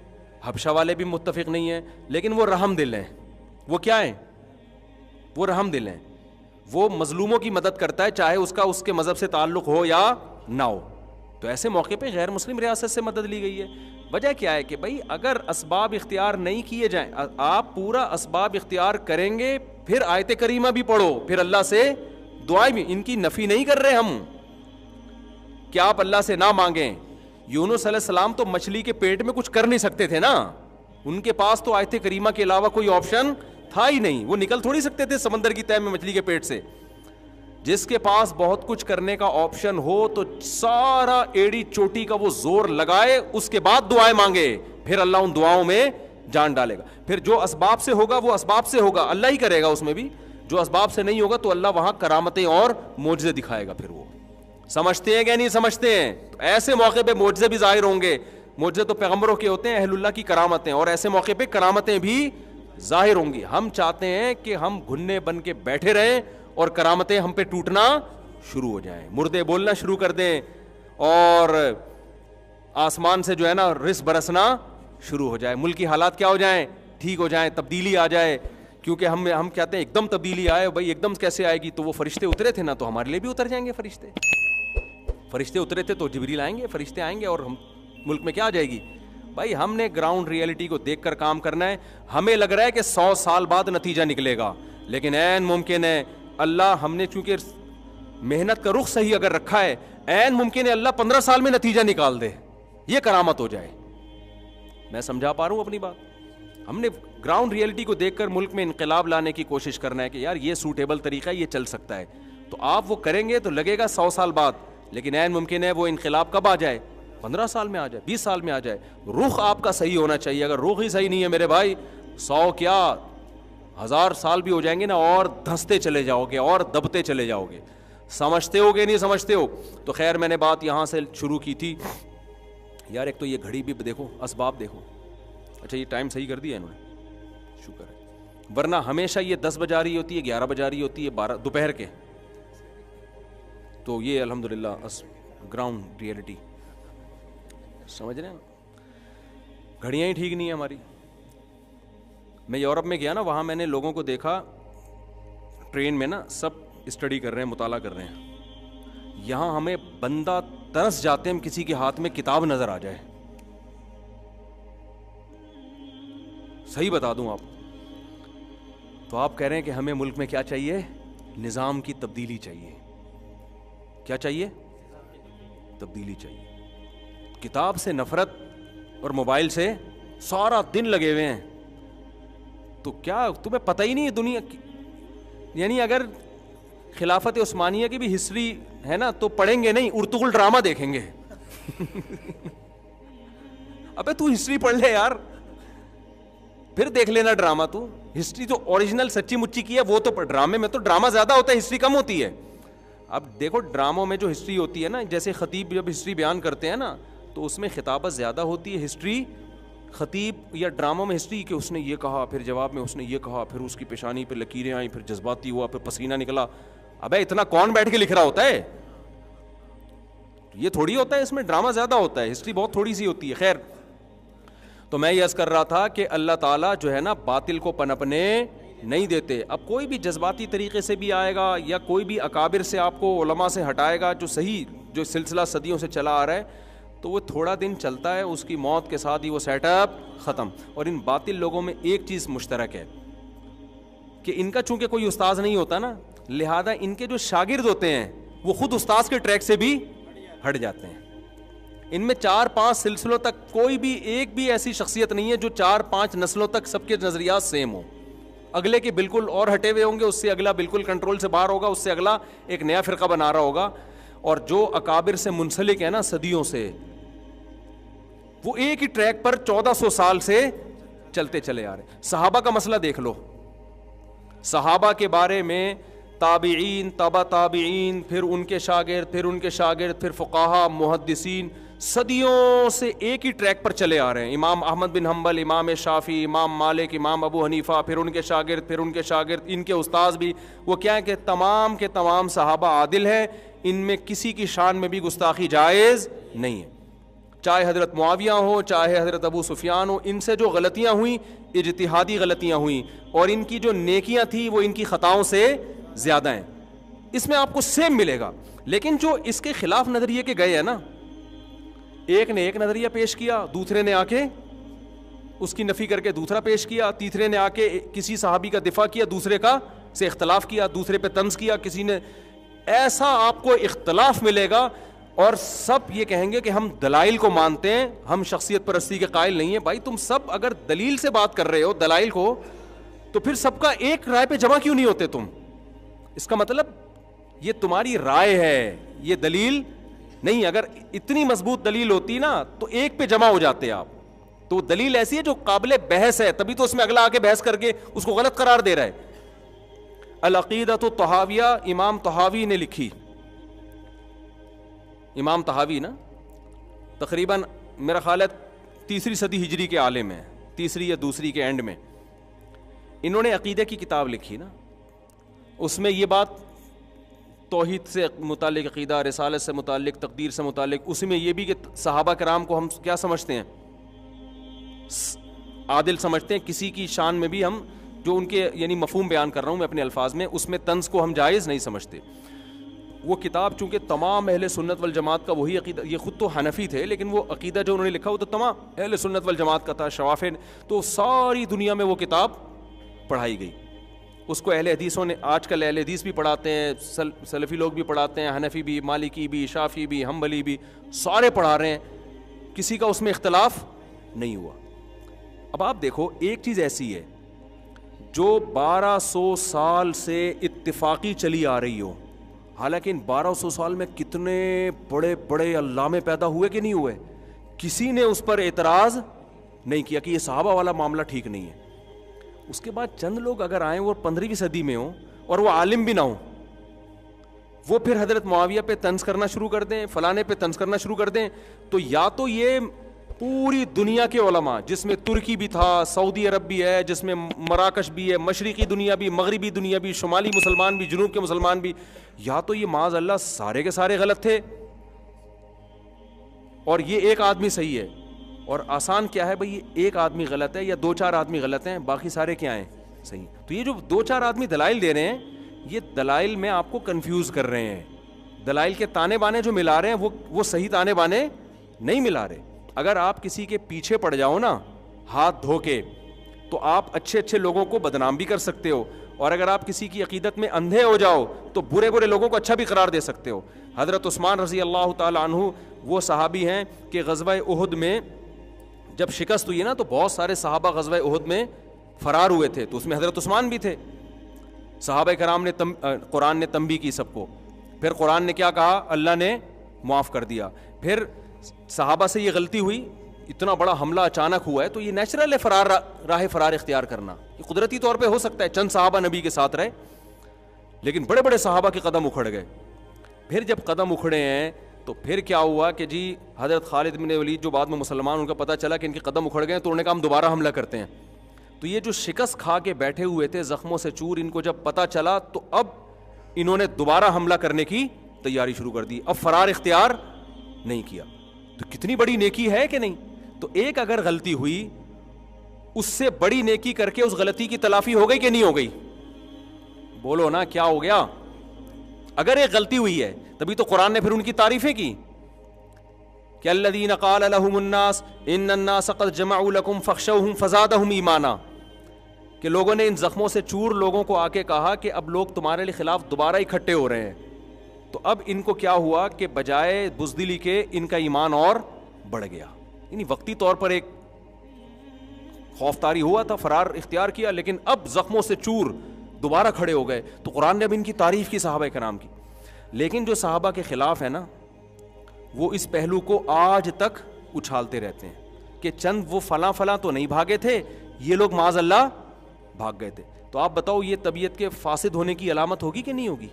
S1: حبشہ والے بھی متفق نہیں ہیں, لیکن وہ رحم دل ہیں. وہ کیا ہیں, وہ رحم دل ہیں. وہ مظلوموں کی مدد کرتا ہے چاہے اس کا اس کے مذہب سے تعلق ہو یا نہ ہو. تو ایسے موقع پہ غیر مسلم ریاست سے مدد لی گئی ہے. وجہ کیا ہے کہ بھائی اگر اسباب اختیار نہیں کیے جائیں, آپ پورا اسباب اختیار کریں گے پھر آیت کریمہ بھی پڑھو, پھر اللہ سے دعائیں بھی, ان کی نفی نہیں کر رہے ہم کہ آپ اللہ سے نہ مانگیں. یونس علیہ السلام تو مچھلی کے پیٹ میں کچھ کر نہیں سکتے تھے نا, ان کے پاس تو آیت کریمہ کے علاوہ کوئی آپشن تھا ہی نہیں, وہ نکل تھوڑی سکتے تھے سمندر کی تہہ میں مچھلی کے پیٹ سے. جس کے پاس بہت کچھ کرنے کا آپشن ہو تو سارا ایڑی چوٹی کا وہ زور لگائے, اس کے بعد دعائیں مانگے, پھر اللہ ان دعاؤں میں جان ڈالے گا. پھر جو اسباب سے ہوگا وہ اسباب سے ہوگا, اللہ ہی کرے گا اس میں بھی. جو اسباب سے نہیں ہوگا تو اللہ وہاں کرامتیں اور معجزے دکھائے گا. پھر وہ سمجھتے ہیں کہ نہیں سمجھتے ہیں, تو ایسے موقع پہ معجزے بھی ظاہر ہوں گے. معجزے تو پیغمبروں کے ہوتے ہیں, اہل اللہ کی کرامتیں, اور ایسے موقع پہ کرامتیں بھی ظاہر ہوں گی. ہم چاہتے ہیں کہ ہم گھنے بن کے بیٹھے رہیں اور کرامتیں ہم پہ ٹوٹنا شروع ہو جائیں, مردے بولنا شروع کر دیں, اور آسمان سے جو ہے نا رزق برسنا شروع ہو جائے, ملک کی حالات کیا ہو جائیں, ٹھیک ہو جائیں, تبدیلی آ جائے. کیونکہ ہم کہتے ہیں ایک دم تبدیلی آئے, بھائی ایک دم کیسے آئے گی, تو وہ فرشتے اترے تھے نا, تو ہمارے لیے بھی اتر جائیں گے فرشتے. فرشتے اترے تھے تو جبریل آئیں گے, فرشتے آئیں گے, اور ہم ملک میں کیا آ جائے گی. بھائی ہم نے گراؤنڈ ریئلٹی کو دیکھ کر کام کرنا ہے. ہمیں لگ رہا ہے کہ 100 سال بعد نتیجہ نکلے گا, لیکن عین ممکن ہے اللہ, ہم نے چونکہ محنت کا رخ صحیح اگر رکھا ہے, عین ممکن ہے اللہ 15 سال میں نتیجہ نکال دے, یہ کرامت ہو جائے. میں سمجھا پا رہا ہوں اپنی بات. ہم نے گراؤنڈ ریئلٹی کو دیکھ کر ملک میں انقلاب لانے کی کوشش کرنا ہے کہ یار یہ سوٹیبل طریقہ ہے, یہ چل سکتا ہے, تو آپ وہ کریں گے تو لگے گا 100 سال بعد, لیکن عین ممکن ہے وہ انقلاب کب آ جائے, 15 سال میں آ جائے, 20 سال میں آ جائے. رخ آپ کا صحیح ہونا چاہیے. اگر رخ ہی صحیح نہیں ہے میرے بھائی, 100 کیا 1000 سال بھی ہو جائیں گے نا, اور دھنستے چلے جاؤ گے اور دبتے چلے جاؤ گے. سمجھتے ہو کہ نہیں سمجھتے ہو. تو خیر میں نے بات یہاں سے شروع کی تھی یار. ایک تو یہ گھڑی بھی دیکھو, اسباب دیکھو. اچھا یہ ٹائم صحیح کر دیا انہوں نے, شکر ہے, ورنہ ہمیشہ یہ 10 بجا رہی ہوتی ہے, 11 بجا رہی ہوتی ہے, 12 دوپہر کے. تو یہ الحمدللہ گراؤنڈ ریئلٹی سمجھ رہے ہیں. گھڑیاں ہی ٹھیک نہیں ہیں ہماری. میں یورپ میں گیا نا, وہاں میں نے لوگوں کو دیکھا ٹرین میں نا, سب اسٹڈی کر رہے ہیں, مطالعہ کر رہے ہیں. یہاں ہمیں بندہ ترس جاتے ہیں کسی کے ہاتھ میں کتاب نظر آ جائے. صحیح بتا دوں آپ, تو آپ کہہ رہے ہیں کہ ہمیں ملک میں کیا چاہیے, نظام کی تبدیلی چاہیے. کیا چاہیے, تبدیلی چاہیے. کتاب سے نفرت اور موبائل سے سارا دن لگے ہوئے ہیں. تو کیا تمہیں پتہ ہی نہیں ہے دنیا کی, یعنی اگر خلافت عثمانیہ کی بھی ہسٹری ہے نا تو پڑھیں گے نہیں, ارطغرل ڈرامہ دیکھیں گے. ابے تو ہسٹری پڑھ لے یار, پھر دیکھ لینا ڈرامہ. تو ہسٹری جو اوریجنل سچی مچی کی ہے وہ تو ڈرامے میں تو ڈرامہ زیادہ ہوتا ہے, ہسٹری کم ہوتی ہے. اب دیکھو ڈراموں میں جو ہسٹری ہوتی ہے نا, جیسے خطیب جب ہسٹری بیان کرتے ہیں نا تو اس میں خطابت زیادہ ہوتی ہے. ہسٹری خطیب یا ڈراموں میں ہسٹری کہ اس نے یہ کہا, پھر جواب میں اس نے یہ کہا, پھر اس کی پیشانی پہ لکیریں آئیں, پھر جذباتی ہوا, پھر پسینہ نکلا. ابے اتنا کون بیٹھ کے لکھ رہا ہوتا ہے؟ یہ تھوڑی ہوتا ہے, اس میں ڈرامہ زیادہ ہوتا ہے, ہسٹری بہت تھوڑی سی ہوتی ہے. خیر, تو میں یہ عرض کر رہا تھا کہ اللہ تعالیٰ جو ہے نا باطل کو پنپنے نہیں دیتے. اب کوئی بھی جذباتی طریقے سے بھی آئے گا یا کوئی بھی اکابر سے آپ کو علماء سے ہٹائے گا, جو صحیح جو سلسلہ صدیوں سے چلا آ رہا ہے, تو وہ تھوڑا دن چلتا ہے, اس کی موت کے ساتھ ہی وہ سیٹ اپ ختم. اور ان باطل لوگوں میں ایک چیز مشترک ہے کہ ان کا چونکہ کوئی استاذ نہیں ہوتا نا, لہذا ان کے جو شاگرد ہوتے ہیں وہ خود استاذ کے ٹریک سے بھی ہٹ جاتے ہیں. ان میں 4-5 سلسلوں تک کوئی بھی ایک بھی ایسی شخصیت نہیں ہے جو 4-5 نسلوں تک سب کے نظریات سیم ہو. اگلے کے بالکل اور ہٹے ہوئے ہوں گے, اس سے اگلا بالکل کنٹرول سے باہر ہوگا, اس سے اگلا ایک نیا فرقہ بنا رہا ہوگا. اور جو اکابر سے منسلک ہے نا صدیوں سے, وہ ایک ہی ٹریک پر 1400 سال سے چلتے چلے آ رہے. صحابہ کا مسئلہ دیکھ لو, صحابہ کے بارے میں تابعین, تبع تابعین, پھر ان کے شاگرد, پھر ان کے شاگرد, پھر فقہا, محدثین, صدیوں سے ایک ہی ٹریک پر چلے آ رہے ہیں. امام احمد بن حنبل, امام شافعی, امام مالک, امام ابو حنیفہ, پھر ان کے شاگرد, پھر ان کے شاگرد, ان کے استاذ بھی. وہ کیا ہے کہ تمام کے تمام صحابہ عادل ہیں, ان میں کسی کی شان میں بھی گستاخی جائز نہیں ہے. چاہے حضرت معاویہ ہو, چاہے حضرت ابو سفیان ہو, ان سے جو غلطیاں ہوئیں اجتہادی غلطیاں ہوئیں, اور ان کی جو نیکیاں تھیں وہ ان کی خطاؤں سے زیادہ ہیں. اس میں آپ کو سیم ملے گا. لیکن جو اس کے خلاف نظریے کے گئے ہیں نا, ایک نے ایک نظریہ پیش کیا, دوسرے نے آ کے اس کی نفی کر کے دوسرا پیش کیا, تیسرے نے آ کے کسی صحابی کا دفاع کیا, دوسرے کا سے اختلاف کیا, دوسرے پہ طنز کیا, کسی نے ایسا آپ کو اختلاف ملے گا. اور سب یہ کہیں گے کہ ہم دلائل کو مانتے ہیں, ہم شخصیت پرستی کے قائل نہیں ہیں. بھائی تم سب اگر دلیل سے بات کر رہے ہو, دلائل کو, تو پھر سب کا ایک رائے پہ جمع کیوں نہیں ہوتے تم؟ اس کا مطلب یہ تمہاری رائے ہے, یہ دلیل نہیں. اگر اتنی مضبوط دلیل ہوتی نا تو ایک پہ جمع ہو جاتے آپ. تو دلیل ایسی ہے جو قابل بحث ہے, تبھی تو اس میں اگلا آ کے بحث کر کے اس کو غلط قرار دے رہا ہے. العقیدۃ الطحاویہ امام طحاوی نے لکھی. امام طحاوی نا تقریباً میرا خیال ہے 3 صدی ہجری کے عالم ہیں, 3 یا 2 کے اینڈ میں. انہوں نے عقیدہ کی کتاب لکھی نا, اس میں یہ بات توحید سے متعلق عقیدہ, رسالت سے متعلق, تقدیر سے متعلق, اس میں یہ بھی کہ صحابہ کرام کو ہم کیا سمجھتے ہیں, عادل سمجھتے ہیں. کسی کی شان میں بھی ہم جو ان کے یعنی مفہوم بیان کر رہا ہوں میں اپنے الفاظ میں, اس میں طنز کو ہم جائز نہیں سمجھتے. وہ کتاب چونکہ تمام اہل سنت والجماعت کا وہی عقیدہ, یہ خود تو حنفی تھے لیکن وہ عقیدہ جو انہوں نے لکھا وہ تو تمام اہل سنت والجماعت کا تھا, شوافع, تو ساری دنیا میں وہ کتاب پڑھائی گئی. اس کو اہل حدیثوں نے, آج کل اہل حدیث بھی پڑھاتے ہیں, سلفی لوگ بھی پڑھاتے ہیں, حنفی بھی, مالکی بھی, شافعی بھی, حنبلی بھی, سارے پڑھا رہے ہیں, کسی کا اس میں اختلاف نہیں ہوا. اب آپ دیکھو ایک چیز ایسی ہے جو 1200 سال سے اتفاقی چلی آ رہی ہو, حالانکہ ان 1200 سال میں کتنے بڑے بڑے علامے پیدا ہوئے کہ نہیں ہوئے, کسی نے اس پر اعتراض نہیں کیا کہ یہ صحابہ والا معاملہ ٹھیک نہیں ہے. اس کے بعد چند لوگ اگر آئیں وہ 15ویں صدی میں ہوں اور وہ عالم بھی نہ ہوں, وہ پھر حضرت معاویہ پہ طنز کرنا شروع کر دیں, فلانے پہ طنز کرنا شروع کر دیں, تو یا تو یہ پوری دنیا کے علماء, جس میں ترکی بھی تھا, سعودی عرب بھی ہے, جس میں مراکش بھی ہے, مشرقی دنیا بھی, مغربی دنیا بھی, شمالی مسلمان بھی, جنوب کے مسلمان بھی, یا تو یہ معاذ اللہ سارے کے سارے غلط تھے اور یہ ایک آدمی صحیح ہے. اور آسان کیا ہے بھئی, یہ ایک آدمی غلط ہے یا 2-4 آدمی غلط ہیں, باقی سارے کیا ہیں صحیح. تو یہ جو 2-4 آدمی دلائل دے رہے ہیں, یہ دلائل میں آپ کو کنفیوز کر رہے ہیں. دلائل کے تانے بانے جو ملا رہے ہیں وہ صحیح تانے بانے نہیں ملا رہے. اگر آپ کسی کے پیچھے پڑ جاؤ نا ہاتھ دھو کے, تو آپ اچھے اچھے لوگوں کو بدنام بھی کر سکتے ہو, اور اگر آپ کسی کی عقیدت میں اندھے ہو جاؤ تو برے برے لوگوں کو اچھا بھی قرار دے سکتے ہو. حضرت عثمان رضی اللہ تعالی عنہ وہ صحابی ہیں کہ غزوہ احد میں جب شکست ہوئی نا تو بہت سارے صحابہ غزوہ احد میں فرار ہوئے تھے, تو اس میں حضرت عثمان بھی تھے. صحابہ کرام نے قرآن نے تنبیہ کی سب کو, پھر قرآن نے کیا کہا, اللہ نے معاف کر دیا. پھر صحابہ سے یہ غلطی ہوئی اتنا بڑا حملہ اچانک ہوا ہے تو یہ نیچرل ہے راہ فرار اختیار کرنا. یہ قدرتی طور پہ ہو سکتا ہے, چند صحابہ نبی کے ساتھ رہے, لیکن بڑے بڑے صحابہ کے قدم اکھڑ گئے. پھر جب قدم اکھڑے ہیں تو پھر کیا ہوا کہ جی حضرت خالد بن ولید جو بعد میں مسلمان, ان کا پتہ چلا کہ ان کے قدم اکھڑ گئے, تو انہوں نے کہا ہم دوبارہ حملہ کرتے ہیں. تو یہ جو شکست کھا کے بیٹھے ہوئے تھے زخموں سے چور, ان کو جب پتہ چلا تو اب انہوں نے دوبارہ حملہ کرنے کی تیاری شروع کر دی. اب فرار اختیار نہیں کیا. تو کتنی بڑی نیکی ہے کہ نہیں. تو ایک اگر غلطی ہوئی, اس سے بڑی نیکی کر کے اس غلطی کی تلافی ہو گئی کہ نہیں ہو گئی؟ بولو نا, کیا ہو گیا؟ اگر ایک غلطی ہوئی ہے تبھی تو قرآن نے پھر ان کی تعریفیں کی کہ الذین قال لهم الناس ان الناس قد جمعوا لكم فاخشوهم فزادهم ایمانا, کہ لوگوں نے ان زخموں سے چور لوگوں کو آ کے کہا کہ اب لوگ تمہارے لیے خلاف دوبارہ اکٹھے ہو رہے ہیں. تو اب ان کو کیا ہوا کہ بجائے بزدلی کے ان کا ایمان اور بڑھ گیا. یعنی وقتی طور پر ایک خوف طاری ہوا تھا, فرار اختیار کیا, لیکن اب زخموں سے چور دوبارہ کھڑے ہو گئے. تو قرآن نے اب ان کی تعریف کی صحابہ کرام کی. لیکن جو صحابہ کے خلاف ہے نا, وہ اس پہلو کو آج تک اچھالتے رہتے ہیں کہ چند وہ فلاں فلاں تو نہیں بھاگے تھے, یہ لوگ معاذ اللہ بھاگ گئے تھے. تو آپ بتاؤ یہ طبیعت کے فاسد ہونے کی علامت ہوگی کہ نہیں ہوگی؟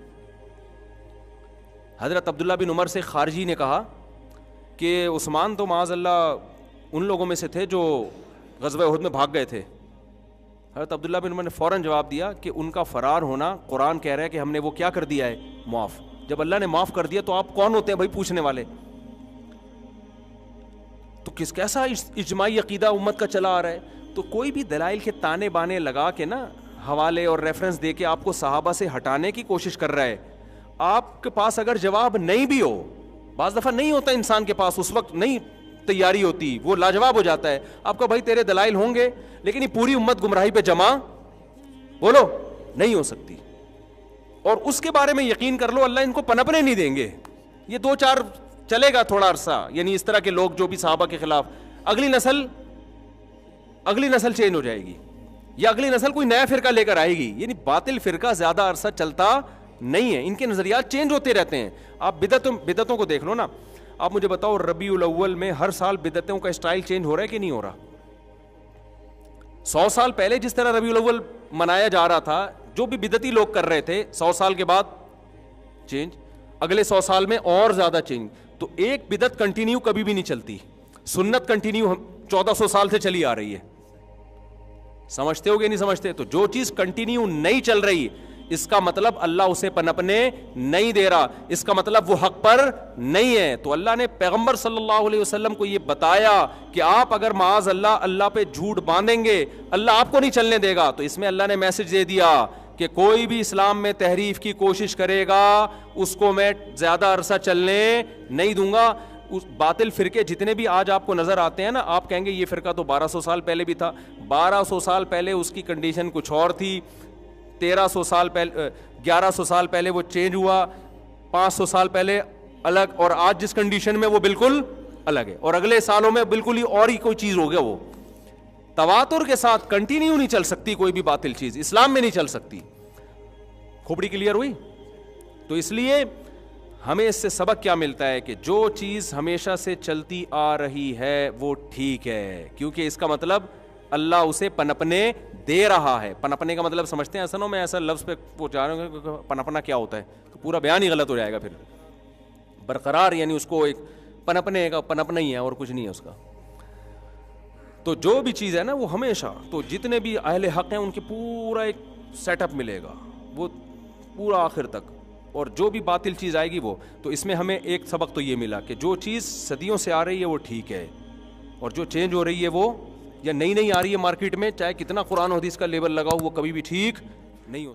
S1: حضرت عبداللہ بن عمر سے خارجی نے کہا کہ عثمان تو معاذ اللہ ان لوگوں میں سے تھے جو غزوہ احد میں بھاگ گئے تھے. حضرت عبداللہ بن عمر نے فوراً جواب دیا کہ ان کا فرار ہونا قرآن کہہ رہا ہے کہ ہم نے وہ کیا کر دیا ہے, معاف. جب اللہ نے معاف کر دیا تو آپ کون ہوتے ہیں بھائی پوچھنے والے؟ تو کیسا اجماعی عقیدہ امت کا چلا آ رہا ہے. تو کوئی بھی دلائل کے تانے بانے لگا کے نا, حوالے اور ریفرنس دے کے آپ کو صحابہ سے ہٹانے کی کوشش کر رہا ہے. آپ کے پاس اگر جواب نہیں بھی ہو, بعض دفعہ نہیں ہوتا انسان کے پاس, اس وقت نہیں تیاری ہوتی, وہ لاجواب ہو جاتا ہے. آپ کا بھائی تیرے دلائل ہوں گے, لیکن یہ پوری امت گمراہی پہ جمع بولو نہیں ہو سکتی. اور اس کے بارے میں یقین کر لو اللہ ان کو پنپنے نہیں دیں گے. یہ 2-4 چلے گا تھوڑا عرصہ, یعنی اس طرح کے لوگ جو بھی صحابہ کے خلاف, اگلی نسل چینج ہو جائے گی, یا اگلی نسل کوئی نیا فرقہ لے کر آئے گی. یعنی باطل فرقہ زیادہ عرصہ چلتا نہیں ہے, ان کے نظریات چینج ہوتے رہتے ہیں. آپ بدعتوں کو دیکھ لو نا. آپ مجھے بتاؤ ربیع الاول میں ہر سال بدعتوں کا اسٹائل چینج ہو رہا ہے کہ نہیں ہو رہا؟ 100 سال پہلے جس طرح ربیع الاول منایا جا رہا تھا, جو بھی بدعتی لوگ کر رہے تھے, 100 سال کے بعد چینج, اگلے 100 سال میں اور زیادہ چینج. تو ایک بدعت کنٹینیو کبھی بھی نہیں چلتی. سنت کنٹینیو 1400 سال سے چلی آ رہی ہے. سمجھتے ہو گے نہیں سمجھتے؟ تو جو چیز کنٹینیو نہیں چل رہی, اس کا مطلب اللہ اسے پنپنے نہیں دے رہا, اس کا مطلب وہ حق پر نہیں ہے. تو اللہ نے پیغمبر صلی اللہ علیہ وسلم کو یہ بتایا کہ آپ اگر معاذ اللہ پہ جھوٹ باندھیں گے, اللہ آپ کو نہیں چلنے دے گا. تو اس میں اللہ نے میسج دے دیا کہ کوئی بھی اسلام میں تحریف کی کوشش کرے گا اس کو میں زیادہ عرصہ چلنے نہیں دوں گا. اس باطل فرقے جتنے بھی آج آپ کو نظر آتے ہیں نا, آپ کہیں گے یہ فرقہ تو 1200 سال پہلے بھی تھا. 1200 سال پہلے اس کی کنڈیشن کچھ اور تھی, 1300 سال پہلے 1100 سال پہلے وہ چینج ہوا, 500 سال پہلے الگ, اور آج جس کنڈیشن میں وہ بالکل الگ ہے, اور اگلے سالوں میں بالکل ہی اور ہی کوئی چیز ہو گیا. وہ تواتر کے ساتھ کنٹینیو نہیں چل سکتی کوئی بھی باطل چیز, اسلام میں نہیں چل سکتی. کھوپڑی کلیئر ہوئی؟ تو اس لیے ہمیں اس سے سبق کیا ملتا ہے کہ جو چیز ہمیشہ سے چلتی آ رہی ہے وہ ٹھیک ہے, کیونکہ اس کا مطلب اللہ اسے پنپنے دے رہا ہے. پنپنے کا مطلب سمجھتے ہیں؟ اصل میں ایسا لفظ پہ پہنچا رہے ہوں کہ پنپنا کیا ہوتا ہے, تو پورا بیان ہی غلط ہو جائے گا پھر. برقرار یعنی اس کو ایک پنپنے کا پنپنا ہی ہے اور کچھ نہیں ہے اس کا. تو جو بھی چیز ہے نا وہ ہمیشہ, تو جتنے بھی اہل حق ہیں ان کے پورا ایک سیٹ اپ ملے گا وہ پورا آخر تک, اور جو بھی باطل چیز آئے گی وہ. تو اس میں ہمیں ایک سبق تو یہ ملا کہ جو چیز صدیوں سے آ رہی ہے وہ ٹھیک ہے, اور جو چینج ہو رہی ہے وہ یا نئی آ رہی ہے مارکیٹ میں, چاہے کتنا قرآن و حدیث کا لیبل لگاؤ, وہ کبھی بھی ٹھیک نہیں ہو.